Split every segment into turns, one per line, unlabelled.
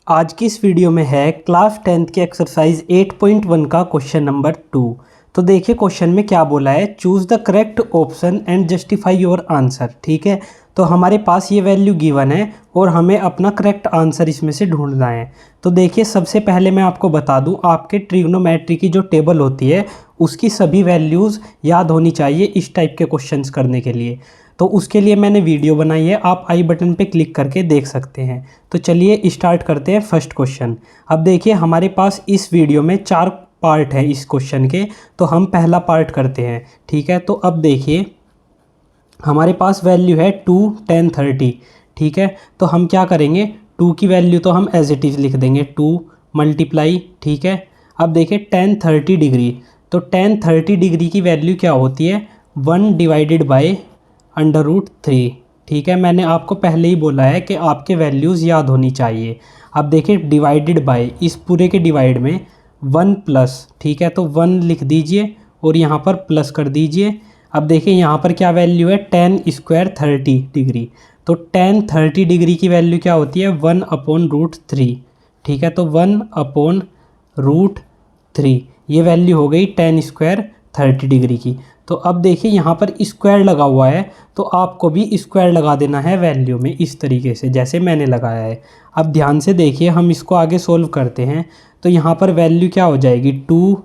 आज की इस वीडियो में है क्लास 10th की एक्सरसाइज 8.1 का क्वेश्चन नंबर 2। तो देखिए क्वेश्चन में क्या बोला है, choose the correct option and justify your answer. ठीक है, तो हमारे पास ये वैल्यू गिवन है और हमें अपना करेक्ट आंसर इसमें से ढूंढना है। तो देखिए सबसे पहले मैं आपको बता दूं, आपके ट्रिग्नोमेट्री की जो टेबल होती है उसकी सभी वैल्यूज़ याद होनी चाहिए इस टाइप के क्वेश्चंस करने के लिए। तो उसके लिए मैंने वीडियो बनाई है, आप आई बटन पे क्लिक करके देख सकते हैं। तो चलिए स्टार्ट करते हैं फर्स्ट क्वेश्चन। अब देखिए हमारे पास इस वीडियो में 4 पार्ट हैं इस क्वेश्चन के, तो हम पहला पार्ट करते हैं। ठीक है, तो अब देखिए हमारे पास वैल्यू है 2, 10, 30। ठीक है, तो हम क्या करेंगे, 2 की वैल्यू तो हम एज इट इज़ लिख देंगे 2 मल्टीप्लाई। ठीक है, अब देखिए 10 30 डिग्री, तो 10 30 डिग्री की वैल्यू क्या होती है, 1 डिवाइडेड बाय √3। ठीक है, मैंने आपको पहले ही बोला है कि आपके वैल्यूज़ याद होनी चाहिए। अब देखिए डिवाइडेड बाय, इस पूरे के डिवाइड में 1 प्लस, ठीक है, तो 1 लिख दीजिए और यहाँ पर प्लस कर दीजिए। अब देखिए यहाँ पर क्या वैल्यू है, 10 स्क्वायर 30 डिग्री, तो 10 30 डिग्री की वैल्यू क्या होती है, 1/√3। ठीक है, तो 1/√3 ये वैल्यू हो गई 10 स्क्वायर 30 डिग्री की। तो अब देखिए यहाँ पर स्क्वायर लगा हुआ है, तो आपको भी स्क्वायर लगा देना है वैल्यू में इस तरीके से जैसे मैंने लगाया है। अब ध्यान से देखिए हम इसको आगे सोल्व करते हैं। तो यहाँ पर वैल्यू क्या हो जाएगी, 2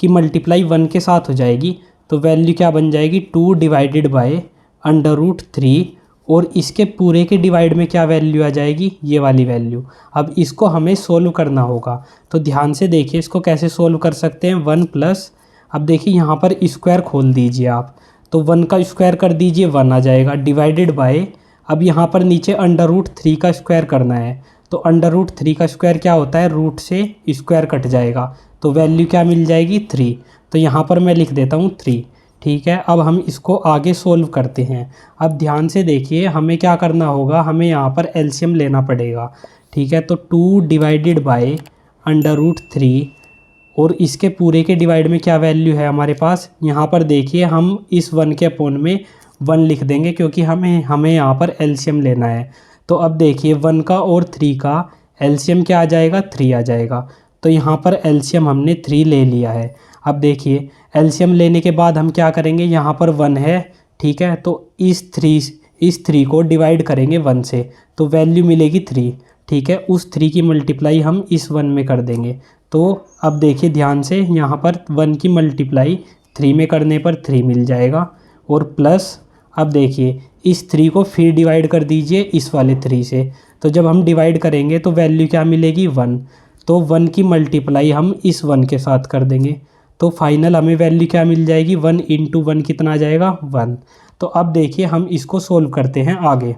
की मल्टीप्लाई 1 के साथ हो जाएगी, तो वैल्यू क्या बन जाएगी, 2 डिवाइडेड बाय √3, और इसके पूरे के डिवाइड में क्या वैल्यू आ जाएगी, ये वाली वैल्यू। अब इसको हमें सोल्व करना होगा, तो ध्यान से देखिए इसको कैसे सोल्व कर सकते हैं। 1 प्लस, अब देखिए यहाँ पर स्क्वायर खोल दीजिए आप, तो 1 का स्क्वायर कर दीजिए 1 आ जाएगा, डिवाइडेड बाय, अब यहाँ पर नीचे √3 का स्क्वायर करना है, तो √3 का स्क्वायर क्या होता है, रूट से स्क्वायर कट जाएगा, तो वैल्यू क्या मिल जाएगी, 3। तो यहाँ पर मैं लिख देता हूँ 3। ठीक है, अब हम इसको आगे सोल्व करते हैं। अब ध्यान से देखिए हमें क्या करना होगा, हमें यहाँ पर एलसीएम लेना पड़ेगा। ठीक है, तो 2 डिवाइडेड बाय √3, और इसके पूरे के डिवाइड में क्या वैल्यू है हमारे पास, यहाँ पर देखिए हम इस 1 के अपोन में 1 लिख देंगे क्योंकि हमें यहाँ पर एलसीएम लेना है। तो अब देखिए 1 का और 3 का एलसीएम क्या आ जाएगा, 3 आ जाएगा, तो यहाँ पर एलसीएम हमने 3 ले लिया है। अब देखिए एलसीएम लेने के बाद हम क्या करेंगे, यहाँ पर 1 है, ठीक है, तो इस 3 को डिवाइड करेंगे 1 से, तो वैल्यू मिलेगी 3। ठीक है, उस 3 की मल्टीप्लाई हम इस 1 में कर देंगे। तो अब देखिए ध्यान से यहाँ पर 1 की मल्टीप्लाई 3 में करने पर 3 मिल जाएगा, और प्लस अब देखिए इस 3 को फिर डिवाइड कर दीजिए इस वाले 3 से, तो जब हम डिवाइड करेंगे तो वैल्यू क्या मिलेगी, 1। तो 1 की मल्टीप्लाई हम इस 1 के साथ कर देंगे, तो फाइनल हमें वैल्यू क्या मिल जाएगी, 1 × 1 कितना आ जाएगा, 1। तो अब देखिए हम इसको सोल्व करते हैं आगे।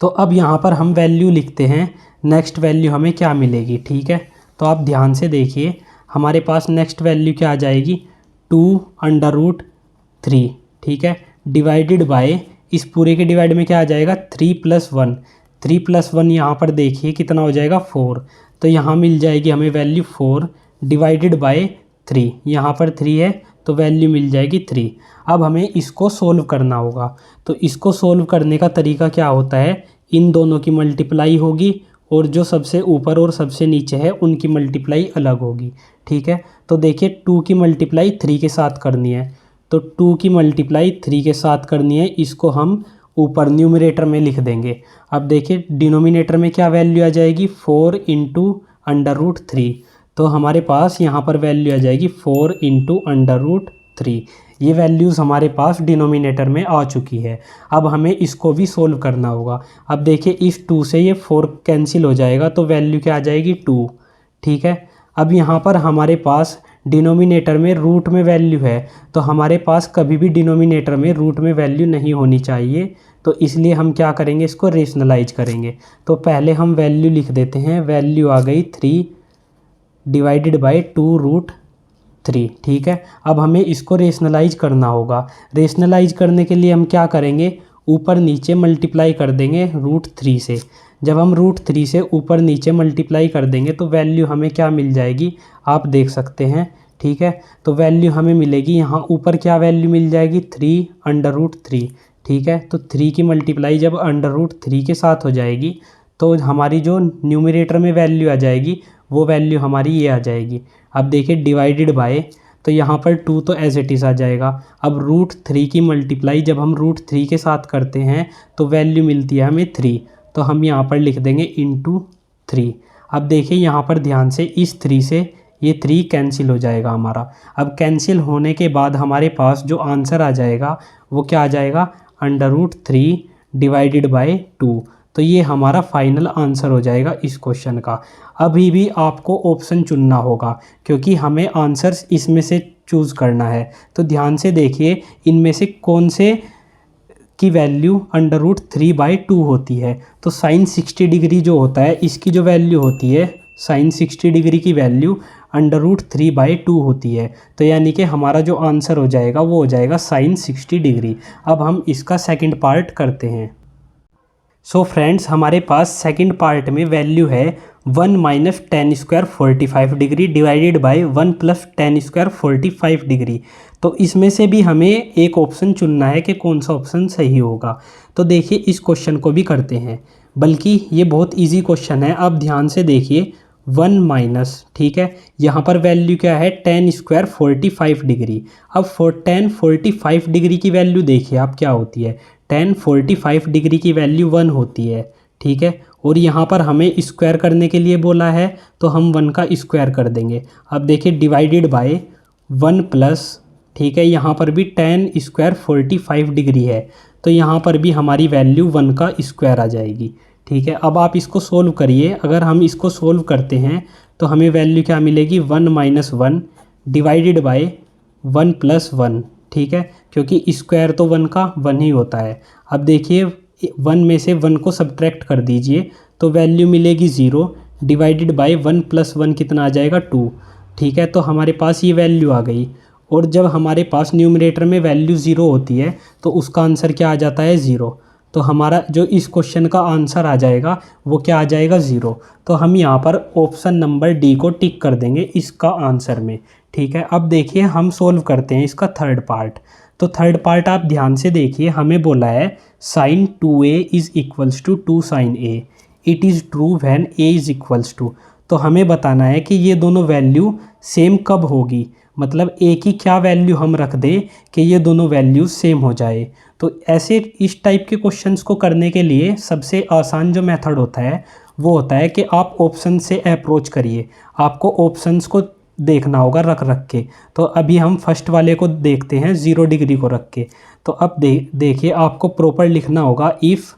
तो अब यहाँ पर हम वैल्यू लिखते हैं, नेक्स्ट वैल्यू हमें क्या मिलेगी। ठीक है, तो आप ध्यान से देखिए हमारे पास नेक्स्ट वैल्यू क्या आ जाएगी, 2√3। ठीक है, डिवाइडेड बाय, इस पूरे के डिवाइड में क्या आ जाएगा, 3 + 1। 3 + 1 यहाँ पर देखिए कितना हो जाएगा, 4। तो यहाँ मिल जाएगी हमें वैल्यू 4 डिवाइडेड बाय 3, यहाँ पर 3 है तो वैल्यू मिल जाएगी 3। अब हमें इसको सोल्व करना होगा, तो इसको सोल्व करने का तरीका क्या होता है, इन दोनों की मल्टीप्लाई होगी और जो सबसे ऊपर और सबसे नीचे है उनकी मल्टीप्लाई अलग होगी। ठीक है, तो देखिए 2 की मल्टीप्लाई 3 के साथ करनी है, तो 2 की मल्टीप्लाई 3 के साथ करनी है, इसको हम ऊपर न्यूमरेटर में लिख देंगे। अब देखिए डिनोमिनेटर में क्या वैल्यू आ जाएगी, 4 × √3, तो हमारे पास यहाँ पर वैल्यू आ जाएगी 4 × √3। ये वैल्यूज़ हमारे पास डिनोमिनेटर में आ चुकी है। अब हमें इसको भी सोल्व करना होगा। अब देखिए इस 2 से ये 4 कैंसिल हो जाएगा, तो वैल्यू क्या आ जाएगी, 2। ठीक है, अब यहाँ पर हमारे पास डिनोमिनेटर में रूट में वैल्यू है, तो हमारे पास कभी भी डिनोमिनेटर में रूट में वैल्यू नहीं होनी चाहिए, तो इसलिए हम क्या करेंगे, इसको रेशनलाइज करेंगे। तो पहले हम वैल्यू लिख देते हैं, वैल्यू आ गई 3 डिवाइडेड बाय 2√3। ठीक है, अब हमें इसको रेशनलाइज करना होगा। रेशनलाइज करने के लिए हम क्या करेंगे, ऊपर नीचे मल्टीप्लाई कर देंगे √3 से। जब हम √3 से ऊपर नीचे मल्टीप्लाई कर देंगे तो वैल्यू हमें क्या मिल जाएगी, आप देख सकते हैं। ठीक है, तो वैल्यू हमें मिलेगी, यहाँ ऊपर क्या वैल्यू मिल जाएगी, 3 √3। ठीक है, तो 3 की मल्टीप्लाई जब √3 के साथ हो जाएगी तो हमारी जो न्यूमरेटर में वैल्यू आ जाएगी वो वैल्यू हमारी ये आ जाएगी। अब देखिए डिवाइडेड बाय, तो यहाँ पर 2 तो एज इट इज़ आ जाएगा। अब √3 की मल्टीप्लाई जब हम √3 के साथ करते हैं तो वैल्यू मिलती है हमें 3, तो हम यहाँ पर लिख देंगे इंटू 3। अब देखिए यहाँ पर ध्यान से इस 3 से ये 3 कैंसिल हो जाएगा हमारा। अब कैंसिल होने के बाद हमारे पास जो आंसर आ जाएगा वो क्या आ जाएगा, √3 डिवाइडेड बाय 2। तो ये हमारा फाइनल आंसर हो जाएगा इस क्वेश्चन का। अभी भी आपको ऑप्शन चुनना होगा क्योंकि हमें आंसर्स इसमें से चूज़ करना है। तो ध्यान से देखिए इनमें से कौन से की वैल्यू √3/2 होती है। तो साइन 60 डिग्री जो होता है इसकी जो वैल्यू होती है, साइन 60 डिग्री की वैल्यू √3/2 होती है। तो यानी कि हमारा जो आंसर हो जाएगा वो हो जाएगा साइन 60 डिग्री। अब हम इसका सेकंड पार्ट करते हैं। सो फ्रेंड्स, हमारे पास सेकंड पार्ट में वैल्यू है 1 - tan² 45 degree divided by 1 + tan² 45 degree. तो इसमें से भी हमें एक ऑप्शन चुनना है कि कौन सा ऑप्शन सही होगा। तो देखिए इस क्वेश्चन को भी करते हैं, बल्कि ये बहुत इजी क्वेश्चन है। आप ध्यान से देखिए 1 - ठीक है, यहाँ पर वैल्यू क्या है tan² 45 डिग्री। अब tan 45 डिग्री की वैल्यू देखिए आप क्या होती है, tan 45 डिग्री की वैल्यू 1 होती है, ठीक है। और यहाँ पर हमें स्क्वायर करने के लिए बोला है तो हम 1 का स्क्वायर कर देंगे। अब देखिए डिवाइडेड बाय 1 प्लस, ठीक है, यहाँ पर भी tan² 45 डिग्री है तो यहाँ पर भी हमारी वैल्यू 1 का स्क्वायर आ जाएगी, ठीक है। अब आप इसको सोल्व करिए। अगर हम इसको सोल्व करते हैं तो हमें वैल्यू क्या मिलेगी, 1 - 1 डिवाइडेड बाय 1 + 1, ठीक है, क्योंकि स्क्वायर तो 1 का 1 ही होता है। अब देखिए 1 में से 1 को सब्ट्रैक्ट कर दीजिए तो वैल्यू मिलेगी 0 डिवाइडेड बाय 1 + 1 कितना आ जाएगा 2, ठीक है। तो हमारे पास ये वैल्यू आ गई। और जब हमारे पास न्यूमरेटर में वैल्यू 0 होती है तो उसका आंसर क्या आ जाता है 0। तो हमारा जो इस क्वेश्चन का आंसर आ जाएगा वो क्या आ जाएगा 0। तो हम यहाँ पर ऑप्शन नंबर डी को टिक कर देंगे इसका आंसर में, ठीक है। अब देखिए हम सोल्व करते हैं इसका थर्ड पार्ट। तो थर्ड पार्ट आप ध्यान से देखिए, हमें बोला है sin 2a = 2 sin a, it is true when a = 2। तो हमें बताना है कि ये दोनों वैल्यू सेम कब होगी, मतलब a की क्या वैल्यू हम रख दें कि ये दोनों वैल्यूज सेम हो जाए। तो ऐसे इस टाइप के क्वेश्चंस को करने के लिए सबसे आसान जो मेथड होता है वो होता है कि आप ऑप्शन से अप्रोच करिए। आपको ऑप्शंस को देखना होगा रख रख के। तो अभी हम फर्स्ट वाले को देखते हैं 0 डिग्री को रख के। तो अब देखिए आपको प्रॉपर लिखना होगा इफ़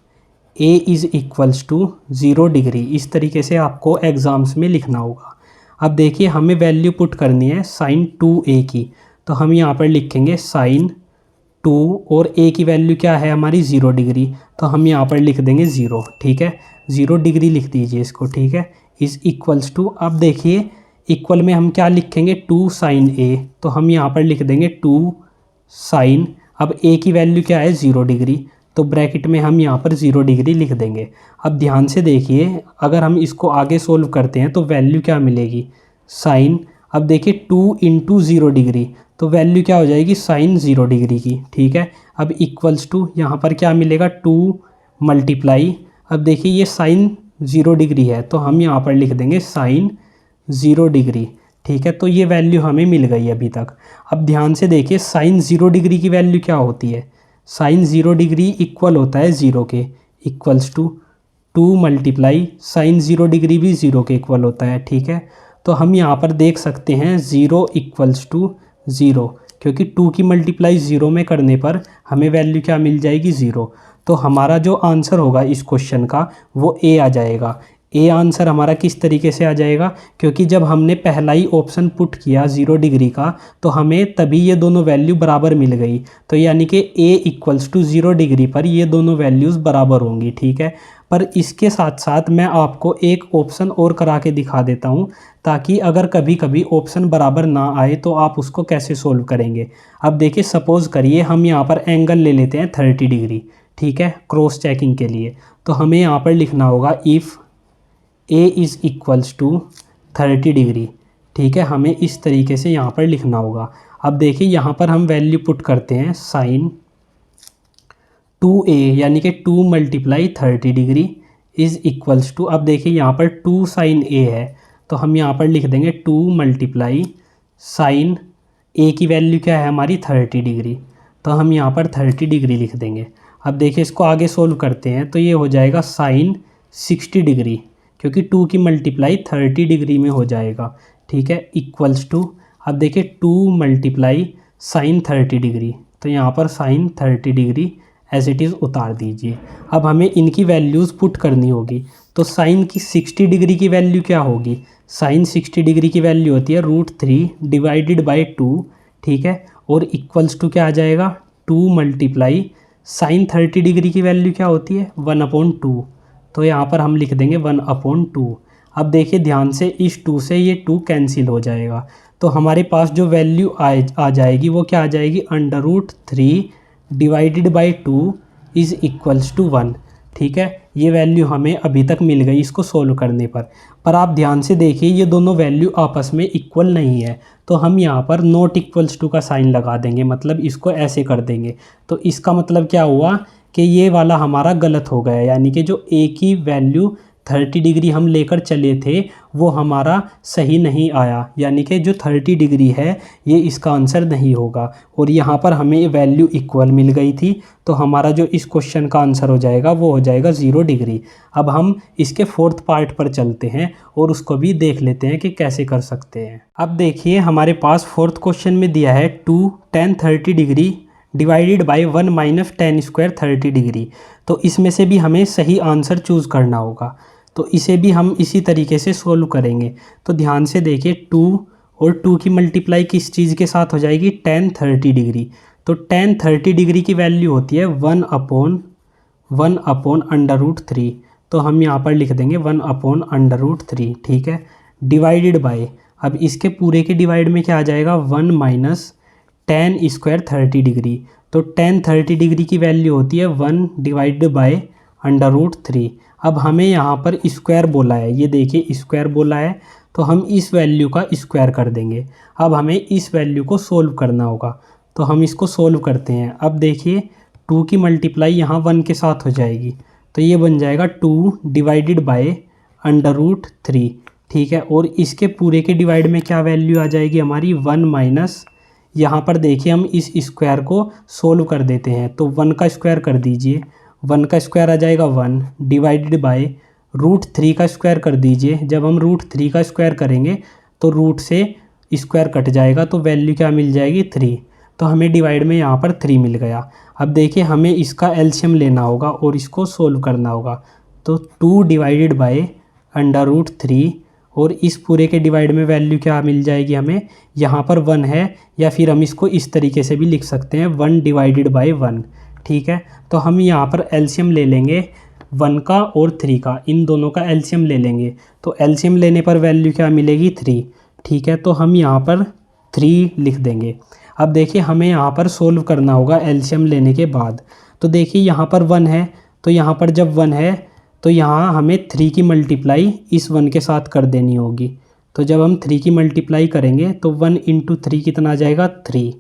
a = 0 डिग्री, इस तरीके से आपको एग्ज़ाम्स में लिखना होगा। अब देखिए हमें वैल्यू पुट करनी है sin 2a की, तो हम यहाँ पर लिखेंगे sin 2 और a की वैल्यू क्या है हमारी 0 डिग्री, तो हम यहाँ पर लिख देंगे 0, ठीक है। 0 डिग्री लिख दीजिए इसको, ठीक है, =। अब देखिए इक्वल में हम क्या लिखेंगे 2 sin a, तो हम यहाँ पर लिख देंगे 2 sin, अब a की वैल्यू क्या है 0 डिग्री, तो ब्रैकेट में हम यहाँ पर 0 डिग्री लिख देंगे। अब ध्यान से देखिए अगर हम इसको आगे सोल्व करते हैं तो वैल्यू क्या मिलेगी साइन, अब देखिए 2 × 0 डिग्री, तो वैल्यू क्या हो जाएगी साइन 0 डिग्री की, ठीक है। अब इक्वल्स टू यहाँ पर क्या मिलेगा 2 मल्टीप्लाई, अब देखिए ये साइन 0 डिग्री है तो हम यहाँ पर लिख देंगे साइन 0 डिग्री, ठीक है। तो ये वैल्यू हमें मिल गई अभी तक। अब ध्यान से देखिए साइन 0 डिग्री की वैल्यू क्या होती है, साइन 0 डिग्री इक्वल होता है 0 के, equals to 2 multiply sine 0 degree भी 0 के इक्वल होता है, ठीक है। तो हम यहाँ पर देख सकते हैं 0 = 0, क्योंकि 2 की मल्टीप्लाई 0 में करने पर हमें वैल्यू क्या मिल जाएगी 0। तो हमारा जो आंसर होगा इस क्वेश्चन का वो ए आ जाएगा। ए आंसर हमारा किस तरीके से आ जाएगा, क्योंकि जब हमने पहला ही ऑप्शन पुट किया 0 डिग्री का तो हमें तभी ये दोनों वैल्यू बराबर मिल गई, तो यानी कि ए = 0 डिग्री पर ये दोनों वैल्यूज़ बराबर होंगी, ठीक है। पर इसके साथ साथ मैं आपको एक ऑप्शन और करा के दिखा देता हूँ, ताकि अगर कभी कभी ऑप्शन बराबर ना आए तो आप उसको कैसे सोल्व करेंगे। अब देखिए सपोज़ करिए हम यहाँ पर एंगल ले लेते हैं 30 डिग्री, ठीक है, क्रॉस चेकिंग के लिए। तो हमें यहाँ पर लिखना होगा इफ़ a = 30 डिग्री, ठीक है, हमें इस तरीके से यहाँ पर लिखना होगा। अब देखिए यहाँ पर हम वैल्यू पुट करते हैं साइन 2a यानी कि 2 multiply 30 degree is equals to, अब देखिए यहाँ पर 2 साइन ए है तो हम यहाँ पर लिख देंगे 2 मल्टीप्लाई साइन ए की वैल्यू क्या है हमारी 30 डिग्री, तो हम यहाँ पर 30 डिग्री लिख देंगे। अब देखिए इसको आगे सोल्व करते हैं तो ये हो जाएगा साइन 60 डिग्री, क्योंकि 2 की मल्टीप्लाई 30 डिग्री में हो जाएगा, ठीक है, इक्वल्स टू, अब देखिए 2 मल्टीप्लाई साइन 30 डिग्री, तो यहाँ पर sine 30 degree as it is उतार दीजिए। अब हमें इनकी वैल्यूज़ पुट करनी होगी, तो साइन की 60 डिग्री की वैल्यू क्या होगी, साइन 60 डिग्री की वैल्यू होती है √3 डिवाइडेड बाई 2, ठीक है, और इक्वल्स टू क्या आ जाएगा 2 मल्टीप्लाई साइन 30 डिग्री की वैल्यू क्या होती है 1/2, तो यहाँ पर हम लिख देंगे 1/2। अब देखिए ध्यान से, इस 2 से ये 2 कैंसिल हो जाएगा, तो हमारे पास जो वैल्यू आ जाएगी वो क्या आ जाएगी √3 divided by 2 is equals to 1, ठीक है। ये वैल्यू हमें अभी तक मिल गई इसको सोल्व करने पर आप ध्यान से देखिए ये दोनों वैल्यू आपस में इक्वल नहीं है, तो हम यहाँ पर नॉट इक्वल्स टू का साइन लगा देंगे, मतलब इसको ऐसे कर देंगे। तो इसका मतलब क्या हुआ कि ये वाला हमारा गलत हो गया, यानी कि जो ए की वैल्यू 30 डिग्री हम लेकर चले थे वो हमारा सही नहीं आया, यानी कि जो 30 डिग्री है ये इसका आंसर नहीं होगा। और यहाँ पर हमें वैल्यू इक्वल मिल गई थी, तो हमारा जो इस क्वेश्चन का आंसर हो जाएगा वो हो जाएगा 0 डिग्री। अब हम इसके 4th पार्ट पर चलते हैं और उसको भी देख लेते हैं कि कैसे कर सकते हैं। अब देखिए हमारे पास 4th क्वेश्चन में दिया है 2 tan 30 degree divided by 1 minus tan square 30 degree, तो इसमें से भी हमें सही आंसर चूज़ करना होगा, तो इसे भी हम इसी तरीके से सोल्व करेंगे। तो ध्यान से देखिए 2 और 2 की मल्टीप्लाई किस चीज़ के साथ हो जाएगी tan 30 डिग्री, तो tan 30 डिग्री की वैल्यू होती है 1/√3, तो हम यहाँ पर लिख देंगे 1/√3, ठीक है, डिवाइडेड बाय, अब इसके पूरे के डिवाइड में क्या आ जाएगा 1 माइनस tan स्क्वायर 30 डिग्री, तो tan 30 डिग्री की वैल्यू होती है 1 डिवाइडेड बाय √3। अब हमें यहाँ पर स्क्वायर बोला है, ये देखिए स्क्वायर बोला है, तो हम इस वैल्यू का स्क्वायर कर देंगे। अब हमें इस वैल्यू को सोल्व करना होगा, तो हम इसको सोल्व करते हैं। अब देखिए 2 की मल्टीप्लाई यहाँ 1 के साथ हो जाएगी, तो ये बन जाएगा 2 डिवाइडेड बाय √3, ठीक है, और इसके पूरे के डिवाइड में क्या वैल्यू आ जाएगी हमारी 1 माइनस, यहाँ पर देखिए हम इस स्क्वायर को सोल्व कर देते हैं, तो 1 का स्क्वायर कर दीजिए, 1 का स्क्वायर आ जाएगा 1 डिवाइडेड बाय √3 का स्क्वायर कर दीजिए। जब हम √3 का स्क्वायर करेंगे तो रूट से स्क्वायर कट जाएगा, तो वैल्यू क्या मिल जाएगी 3, तो हमें डिवाइड में यहाँ पर 3 मिल गया। अब देखिए हमें इसका एलसीएम लेना होगा और इसको सोल्व करना होगा, तो 2 डिवाइडेड बाय √3 और इस पूरे के डिवाइड में वैल्यू क्या मिल जाएगी हमें, यहाँ पर 1 है, या फिर हम इसको इस तरीके से भी लिख सकते हैं 1 डिवाइडेड बाय 1, ठीक है। तो हम यहाँ पर एलसीएम ले लेंगे 1 का और 3 का, इन दोनों का एलसीएम ले लेंगे, तो एलसीएम लेने पर वैल्यू क्या मिलेगी 3, ठीक है, तो हम यहाँ पर 3 लिख देंगे। अब देखिए हमें यहाँ पर सोल्व करना होगा एलसीएम लेने के बाद, तो देखिए यहाँ पर 1 है, तो यहाँ पर जब 1 है तो यहाँ हमें 3 की मल्टीप्लाई इस 1 के साथ कर देनी होगी, तो जब हम 3 की मल्टीप्लाई करेंगे तो 1 × 3 कितना आ जाएगा 3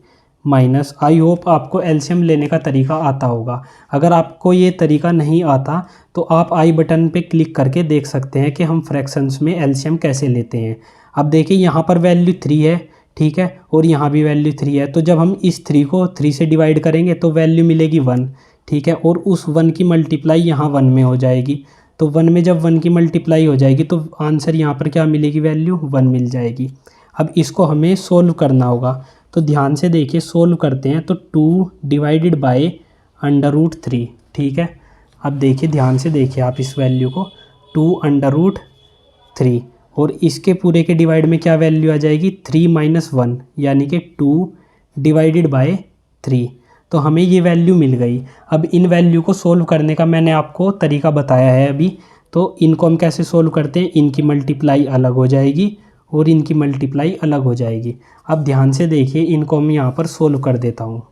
माइनस, आई होप आपको एलसीएम लेने का तरीका आता होगा। अगर आपको ये तरीका नहीं आता तो आप आई बटन पे क्लिक करके देख सकते हैं कि हम फ्रैक्शंस में एलसीएम कैसे लेते हैं। अब देखिए यहाँ पर वैल्यू 3 है, ठीक है, और यहाँ भी वैल्यू 3 है, तो जब हम इस 3 को 3 से डिवाइड करेंगे तो वैल्यू मिलेगी 1, ठीक है, और उस 1 की मल्टीप्लाई यहाँ 1 में हो जाएगी, तो 1 में जब 1 की मल्टीप्लाई हो जाएगी तो आंसर यहाँ पर क्या मिलेगी वैल्यू 1 मिल जाएगी। अब इसको हमें सोल्व करना होगा, तो ध्यान से देखिए सोल्व करते हैं, तो 2 डिवाइडेड बाय √3, ठीक है। अब देखिए ध्यान से देखिए आप इस वैल्यू को 2 √3 और इसके पूरे के डिवाइड में क्या वैल्यू आ जाएगी 3 - 1, यानी कि 2 डिवाइडेड बाय 3, तो हमें ये वैल्यू मिल गई। अब इन वैल्यू को सोल्व करने का मैंने आपको तरीका बताया है अभी, तो इनको हम कैसे सोल्व करते हैं, इनकी मल्टीप्लाई अलग हो जाएगी और इनकी मल्टीप्लाई अलग हो जाएगी। अब ध्यान से देखिए इनको हम यहाँ पर सोल्व कर देता हूँ,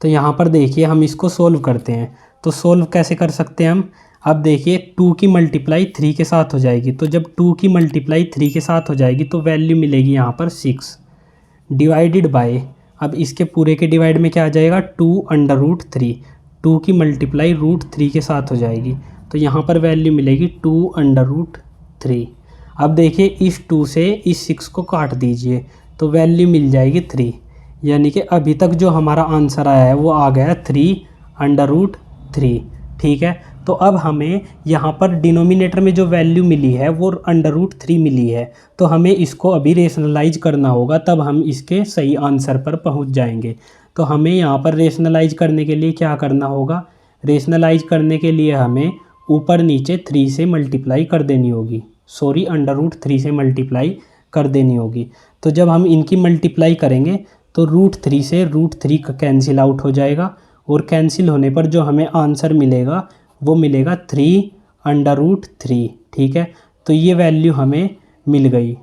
तो यहाँ पर देखिए हम इसको सोल्व करते हैं, तो सोल्व कैसे कर सकते हैं हम, अब देखिए 2 की मल्टीप्लाई 3 के साथ हो जाएगी, तो जब 2 की मल्टीप्लाई 3 के साथ हो जाएगी तो वैल्यू मिलेगी यहाँ पर 6 डिवाइडेड बाय, अब इसके पूरे के डिवाइड में क्या आ जाएगा 2 √3, 2 की मल्टीप्लाई √3 के साथ हो जाएगी, तो यहाँ पर वैल्यू मिलेगी 2√3। अब देखिए इस 2 से इस 6 को काट दीजिए तो वैल्यू मिल जाएगी 3, यानी कि अभी तक जो हमारा आंसर आया है वो आ गया 3√3। ठीक है, तो अब हमें यहाँ पर डिनोमिनेटर में जो वैल्यू मिली है वो √3 मिली है, तो हमें इसको अभी रेशनलाइज करना होगा, तब हम इसके सही आंसर पर पहुँच जाएंगे। तो हमें यहाँ पर रेशनलाइज करने के लिए क्या करना होगा, रेशनलाइज करने के लिए हमें ऊपर नीचे 3 से मल्टीप्लाई कर देनी होगी, सॉरी √3 से मल्टीप्लाई कर देनी होगी। तो जब हम इनकी मल्टीप्लाई करेंगे तो √3 से √3 का कैंसिल आउट हो जाएगा, और कैंसिल होने पर जो हमें आंसर मिलेगा वो मिलेगा 3√3। ठीक है, तो ये वैल्यू हमें मिल गई।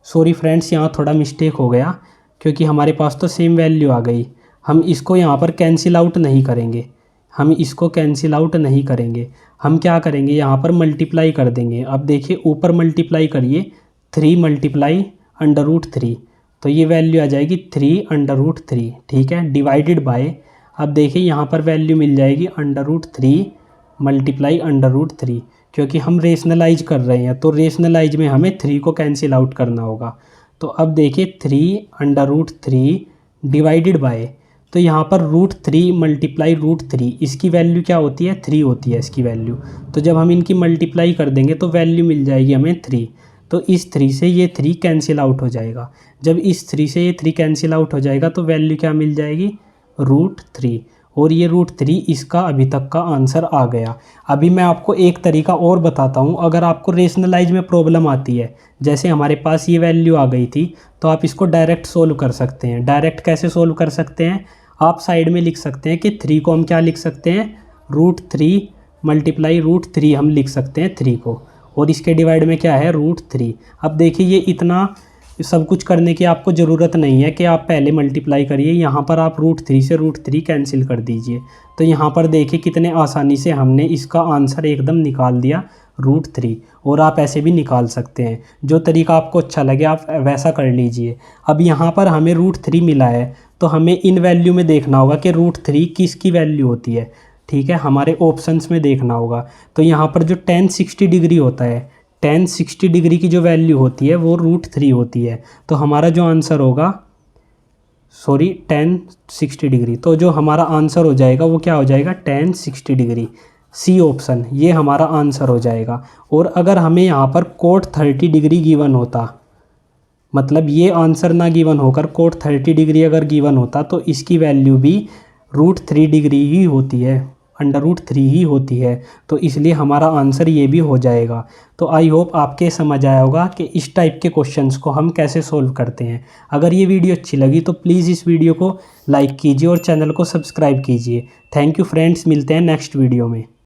सॉरी फ्रेंड्स, यहाँ थोड़ा मिस्टेक हो गया क्योंकि हमारे पास तो सेम वैल्यू आ गई। हम इसको यहाँ पर कैंसिल आउट नहीं करेंगे, हम इसको कैंसिल आउट नहीं करेंगे, हम क्या करेंगे यहाँ पर मल्टीप्लाई कर देंगे। अब देखिए ऊपर मल्टीप्लाई करिए, 3 मल्टीप्लाई √3, तो ये वैल्यू आ जाएगी 3√3। ठीक है, डिवाइडेड बाय, अब देखिए यहाँ पर वैल्यू मिल जाएगी √3 मल्टीप्लाई √3, क्योंकि हम रेशनलाइज कर रहे हैं तो रेशनलाइज में हमें 3 को कैंसिल आउट करना होगा। तो अब देखिए 3√3 डिवाइडेड बाय, तो यहाँ पर √3 मल्टीप्लाई √3, इसकी वैल्यू क्या होती है, 3 होती है इसकी वैल्यू। तो जब हम इनकी मल्टीप्लाई कर देंगे तो वैल्यू मिल जाएगी हमें 3, तो इस 3 से ये 3 कैंसिल आउट हो जाएगा। जब इस 3 से ये 3 कैंसिल आउट हो जाएगा तो वैल्यू क्या मिल जाएगी, √3, और ये √3 इसका अभी तक का आंसर आ गया। अभी मैं आपको एक तरीका और बताता हूँ, अगर आपको रेशनलाइज में प्रॉब्लम आती है, जैसे हमारे पास ये वैल्यू आ गई थी, तो आप इसको डायरेक्ट सोल्व कर सकते हैं। डायरेक्ट कैसे सोल्व कर सकते हैं, आप साइड में लिख सकते हैं कि 3 को हम क्या लिख सकते हैं, √3 मल्टीप्लाई √3 हम लिख सकते हैं 3 को, और इसके डिवाइड में क्या है, √3। अब देखिए ये इतना सब कुछ करने की आपको ज़रूरत नहीं है कि आप पहले मल्टीप्लाई करिए, यहाँ पर आप √3 से √3 कैंसिल कर दीजिए। तो यहाँ पर देखिए कितने आसानी से हमने इसका आंसर एकदम निकाल दिया, √3। और आप ऐसे भी निकाल सकते हैं, जो तरीका आपको अच्छा लगे आप वैसा कर लीजिए। अब यहाँ पर हमें √3 मिला है, तो हमें इन वैल्यू में देखना होगा कि √3 किसकी वैल्यू होती है। ठीक है, हमारे ऑप्शंस में देखना होगा। तो यहाँ पर जो tan 60 डिग्री होता है, tan 60 डिग्री की जो वैल्यू होती है वो √3 होती है। तो हमारा जो आंसर होगा, सॉरी tan 60 डिग्री, तो जो हमारा आंसर हो जाएगा वो क्या हो जाएगा, tan 60 डिग्री, सी ऑप्शन, ये हमारा आंसर हो जाएगा। और अगर हमें यहाँ पर cot 30 डिग्री गिवन होता, मतलब ये आंसर ना गिवन होकर cot 30 डिग्री अगर गिवन होता, तो इसकी वैल्यू भी √3 डिग्री ही होती है, √3 ही होती है। तो इसलिए हमारा आंसर ये भी हो जाएगा। तो आई होप आपके समझ आया होगा कि इस टाइप के क्वेश्चंस को हम कैसे सोल्व करते हैं। अगर ये वीडियो अच्छी लगी तो प्लीज़ इस वीडियो को लाइक कीजिए और चैनल को सब्सक्राइब कीजिए। थैंक यू फ्रेंड्स, मिलते हैं नेक्स्ट वीडियो में।